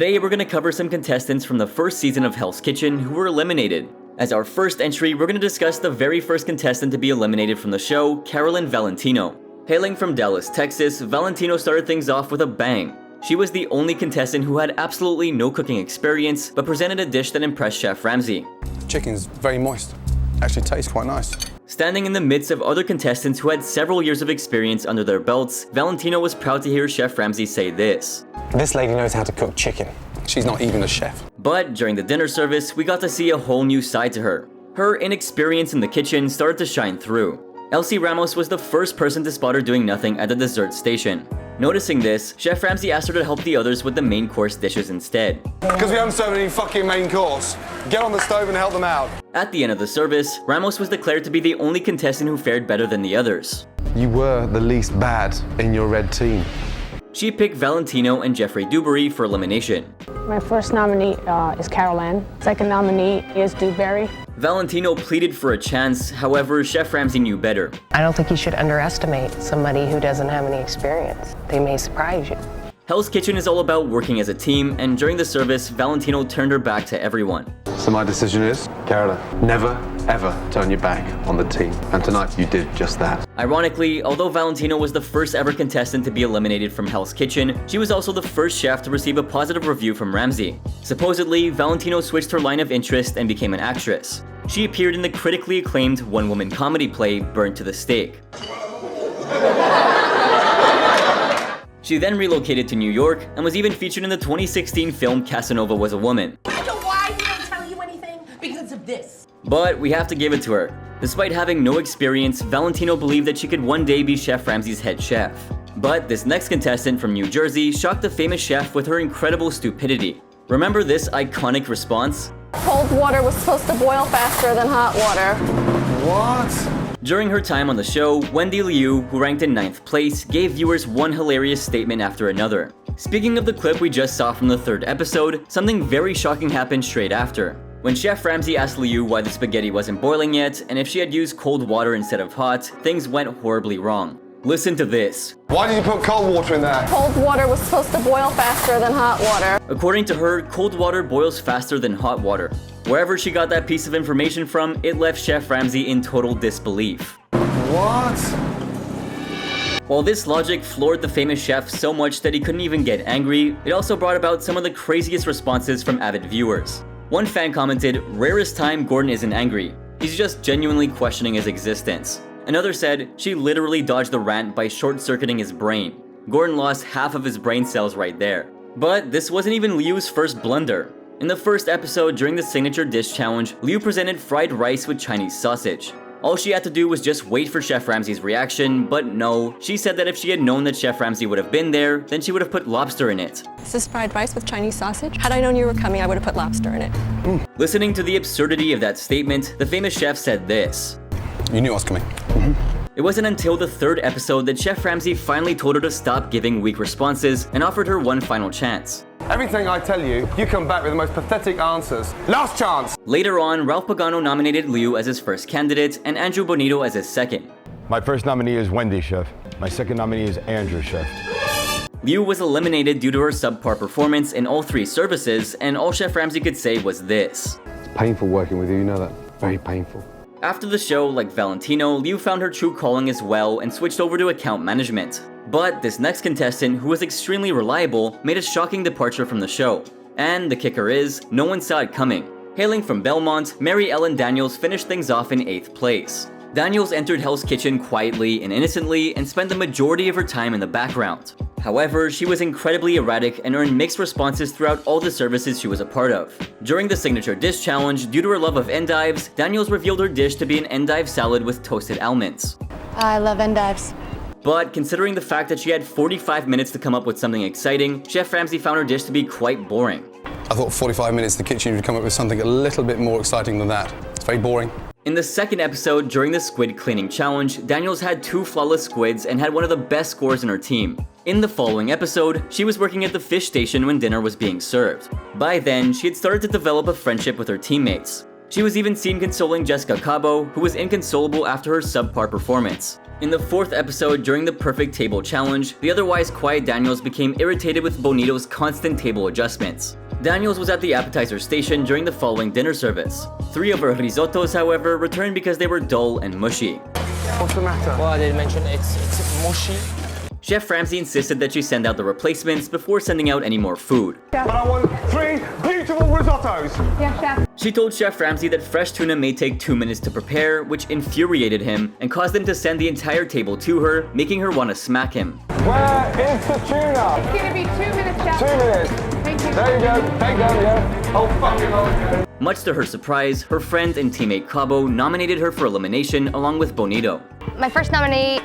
Today we're going to cover some contestants from the first season of Hell's Kitchen who were eliminated. As our first entry, we're going to discuss the very first contestant to be eliminated from the show, Carolyn Valentino. Hailing from Dallas, Texas, Valentino started things off with a bang. She was the only contestant who had absolutely no cooking experience, but presented a dish that impressed Chef Ramsay. Chicken's very moist. Actually tastes quite nice. Standing in the midst of other contestants who had several years of experience under their belts, Valentino was proud to hear Chef Ramsay say this. This lady knows how to cook chicken. She's not even a chef. But during the dinner service, we got to see a whole new side to her. Her inexperience in the kitchen started to shine through. Elsie Ramos was the first person to spot her doing nothing at the dessert station. Noticing this, Chef Ramsay asked her to help the others with the main course dishes instead. Because we haven't served any fucking main course, get on the stove and help them out. At the end of the service, Ramos was declared to be the only contestant who fared better than the others. You were the least bad in your red team. She picked Valentino and Jeffrey Dewberry for elimination. My first nominee is Carolyn. Second nominee is Dewberry. Valentino pleaded for a chance, however, Chef Ramsay knew better. I don't think you should underestimate somebody who doesn't have any experience. They may surprise you. Hell's Kitchen is all about working as a team, and during the service, Valentino turned her back to everyone. So my decision is, Carolyn, never, ever turn your back on the team. And tonight you did just that. Ironically, although Valentino was the first ever contestant to be eliminated from Hell's Kitchen, she was also the first chef to receive a positive review from Ramsay. Supposedly, Valentino switched her line of interest and became an actress. She appeared in the critically acclaimed one-woman comedy play, Burnt to the Stake. She then relocated to New York and was even featured in the 2016 film Casanova Was a Woman. I know why he didn't tell you anything? Because of this. But we have to give it to her. Despite having no experience, Valentino believed that she could one day be Chef Ramsay's head chef. But this next contestant from New Jersey shocked the famous chef with her incredible stupidity. Remember this iconic response? Cold water was supposed to boil faster than hot water. What? During her time on the show, Wendy Liu, who ranked in 9th place, gave viewers one hilarious statement after another. Speaking of the clip we just saw from the 3rd episode, something very shocking happened straight after. When Chef Ramsay asked Liu why the spaghetti wasn't boiling yet, and if she had used cold water instead of hot, things went horribly wrong. Listen to this. Why did you put cold water in there? Cold water was supposed to boil faster than hot water. According to her, cold water boils faster than hot water. Wherever she got that piece of information from, it left Chef Ramsay in total disbelief. What? While this logic floored the famous chef so much that he couldn't even get angry, it also brought about some of the craziest responses from avid viewers. One fan commented, "Rarest time Gordon isn't angry. He's just genuinely questioning his existence." Another said, "She literally dodged the rant by short-circuiting his brain. Gordon lost half of his brain cells right there." But this wasn't even Liu's first blunder. In the first episode during the signature dish challenge, Liu presented fried rice with Chinese sausage. All she had to do was just wait for Chef Ramsay's reaction, but no, she said that if she had known that Chef Ramsay would have been there, then she would have put lobster in it. Is this fried rice with Chinese sausage? Had I known you were coming, I would have put lobster in it. Listening to the absurdity of that statement, the famous chef said this. You knew I was coming. It wasn't until the 3rd episode that Chef Ramsay finally told her to stop giving weak responses and offered her one final chance. Everything I tell you, you come back with the most pathetic answers. Last chance! Later on, Ralph Pagano nominated Liu as his first candidate and Andrew Bonito as his second. My first nominee is Wendy, Chef. My second nominee is Andrew, Chef. Liu was eliminated due to her subpar performance in all 3 services, and all Chef Ramsay could say was this. It's painful working with you, you know that? Very painful. After the show, like Valentino, Liu found her true calling as well and switched over to account management. But this next contestant, who was extremely reliable, made a shocking departure from the show. And the kicker is, no one saw it coming. Hailing from Belmont, Mary Ellen Daniels finished things off in 8th place. Daniels entered Hell's Kitchen quietly and innocently and spent the majority of her time in the background. However, she was incredibly erratic and earned mixed responses throughout all the services she was a part of. During the signature dish challenge, due to her love of endives, Daniels revealed her dish to be an endive salad with toasted almonds. I love endives. But considering the fact that she had 45 minutes to come up with something exciting, Chef Ramsay found her dish to be quite boring. I thought 45 minutes in the kitchen you'd come up with something a little bit more exciting than that. It's very boring. In the 2nd episode, during the squid cleaning challenge, Daniels had 2 flawless squids and had one of the best scores in her team. In the following episode, she was working at the fish station when dinner was being served. By then, she had started to develop a friendship with her teammates. She was even seen consoling Jessica Cabo, who was inconsolable after her subpar performance. In the 4th episode, during the Perfect Table Challenge, the otherwise quiet Daniels became irritated with Bonito's constant table adjustments. Daniels was at the appetizer station during the following dinner service. 3 of her risottos, however, returned because they were dull and mushy. What's the matter? Well, I didn't mention it's mushy. Chef Ramsay insisted that she send out the replacements before sending out any more food. But I want 3 beautiful risottos. Yes, chef. She told Chef Ramsay that fresh tuna may take 2 minutes to prepare, which infuriated him and caused him to send the entire table to her, making her want to smack him. Where is the tuna? It's gonna be 2 minutes, chef. 2 minutes. Thank you. There you go. Take them, yeah. Oh, fucking hell. Much to her surprise, her friend and teammate Cabo nominated her for elimination along with Bonito. My first nominee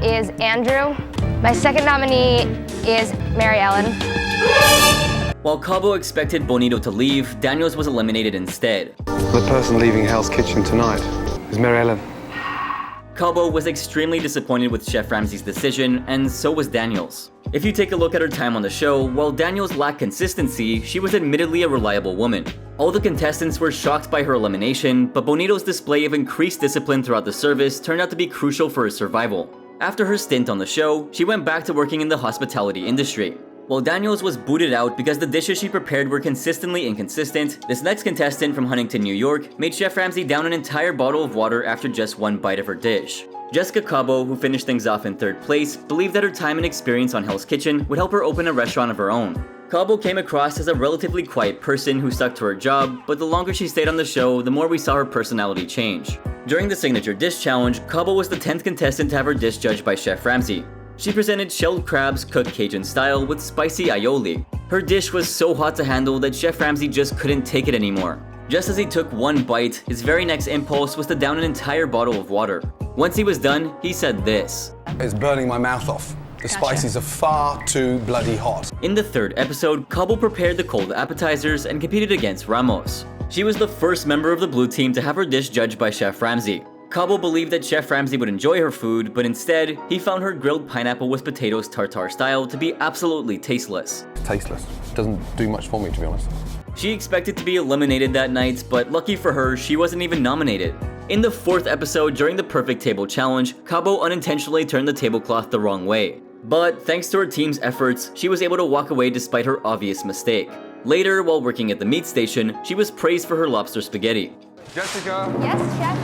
is Andrew. My second nominee is Mary Ellen. While Cabo expected Bonito to leave, Daniels was eliminated instead. The person leaving Hell's Kitchen tonight is Mary Ellen. Cabo was extremely disappointed with Chef Ramsay's decision, and so was Daniels. If you take a look at her time on the show, while Daniels lacked consistency, she was admittedly a reliable woman. All the contestants were shocked by her elimination, but Bonito's display of increased discipline throughout the service turned out to be crucial for her survival. After her stint on the show, she went back to working in the hospitality industry. While Daniels was booted out because the dishes she prepared were consistently inconsistent, this next contestant from Huntington, New York, made Chef Ramsay down an entire bottle of water after just 1 bite of her dish. Jessica Cabo, who finished things off in 3rd place, believed that her time and experience on Hell's Kitchen would help her open a restaurant of her own. Cabo came across as a relatively quiet person who stuck to her job, but the longer she stayed on the show, the more we saw her personality change. During the Signature Dish Challenge, Cabo was the 10th contestant to have her dish judged by Chef Ramsay. She presented shelled crabs cooked Cajun style with spicy aioli. Her dish was so hot to handle that Chef Ramsay just couldn't take it anymore. Just as he took 1 bite, his very next impulse was to down an entire bottle of water. Once he was done, he said this. It's burning my mouth off. The spices are far too bloody hot. In the 3rd episode, Cabo prepared the cold appetizers and competed against Ramos. She was the first member of the blue team to have her dish judged by Chef Ramsay. Cabo believed that Chef Ramsay would enjoy her food, but instead, he found her grilled pineapple with potatoes tartare style to be absolutely tasteless. It's tasteless. It doesn't do much for me, to be honest. She expected to be eliminated that night, but lucky for her, she wasn't even nominated. In the 4th episode, during the Perfect Table Challenge, Cabo unintentionally turned the tablecloth the wrong way. But thanks to her team's efforts, she was able to walk away despite her obvious mistake. Later, while working at the meat station, she was praised for her lobster spaghetti. Jessica. Yes, chef.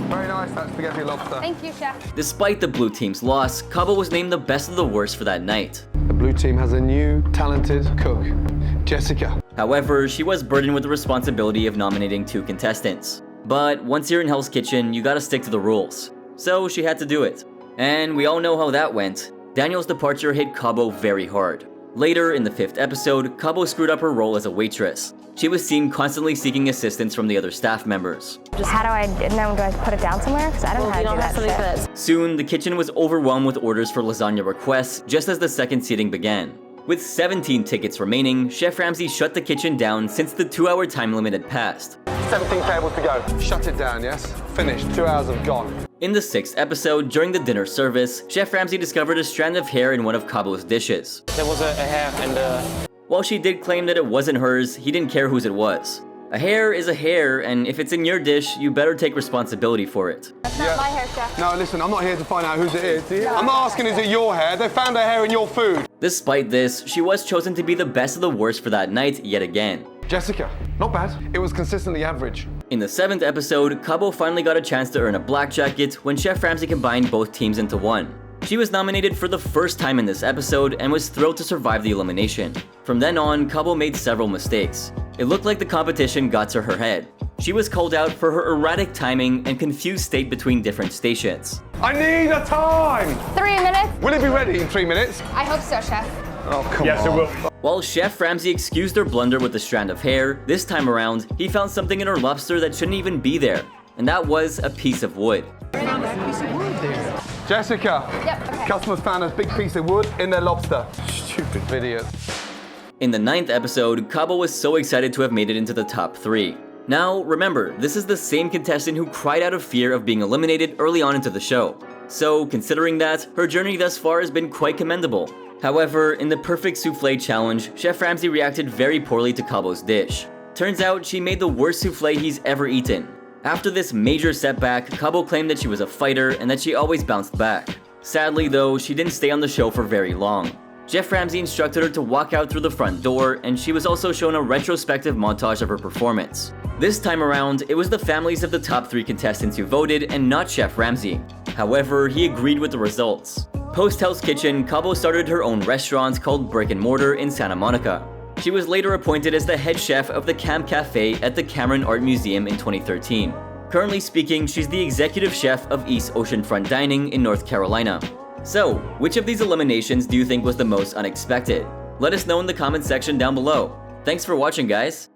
Very nice, that spaghetti lobster. Thank you, chef. Despite the blue team's loss, Cabo was named the best of the worst for that night. The blue team has a new, talented cook, Jessica. However, she was burdened with the responsibility of nominating 2 contestants. But once you're in Hell's Kitchen, you gotta stick to the rules. So she had to do it. And we all know how that went. Daniel's departure hit Cabo very hard. Later, in the 5th episode, Cabo screwed up her role as a waitress. She was seen constantly seeking assistance from the other staff members. How do I put it down somewhere? Because I don't know how to do that shit. Soon, the kitchen was overwhelmed with orders for lasagna requests just as the second seating began. With 17 tickets remaining, Chef Ramsay shut the kitchen down since the 2-hour time limit had passed. 17 tables to go. Shut it down, yes? Finished. 2 hours have gone. In the 6th episode, during the dinner service, Chef Ramsay discovered a strand of hair in one of Cabo's dishes. There was a hair and While she did claim that it wasn't hers, he didn't care whose it was. A hair is a hair, and if it's in your dish, you better take responsibility for it. That's not my hair, chef. No, listen, I'm not here to find out whose it is. I'm not asking is it your hair. They found her hair in your food. Despite this, she was chosen to be the best of the worst for that night yet again. Jessica, not bad. It was consistently average. In the 7th episode, Cabo finally got a chance to earn a black jacket when Chef Ramsay combined both teams into one. She was nominated for the first time in this episode and was thrilled to survive the elimination. From then on, Cabo made several mistakes. It looked like the competition got to her head. She was called out for her erratic timing and confused state between different stations. I need a time! 3 minutes? Will it be ready in 3 minutes? I hope so, chef. Oh, come on. Yes, it will. While Chef Ramsay excused her blunder with the strand of hair, this time around, he found something in her lobster that shouldn't even be there. And that was a piece of wood. Jessica. Yep, okay. Customers found a big piece of wood in their lobster. Stupid idiot. In the 9th episode, Cabo was so excited to have made it into the top 3. Now, remember, this is the same contestant who cried out of fear of being eliminated early on into the show. So, considering that, her journey thus far has been quite commendable. However, in the Perfect Souffle Challenge, Chef Ramsay reacted very poorly to Cabo's dish. Turns out, she made the worst souffle he's ever eaten. After this major setback, Cabo claimed that she was a fighter and that she always bounced back. Sadly though, she didn't stay on the show for very long. Chef Ramsay instructed her to walk out through the front door, and she was also shown a retrospective montage of her performance. This time around, it was the families of the top 3 contestants who voted and not Chef Ramsay. However, he agreed with the results. Post Hell's Kitchen, Cabo started her own restaurant called Brick and Mortar in Santa Monica. She was later appointed as the head chef of the Camp Cafe at the Cameron Art Museum in 2013. Currently speaking, she's the executive chef of East Oceanfront Dining in North Carolina. So, which of these eliminations do you think was the most unexpected? Let us know in the comment section down below. Thanks for watching, guys!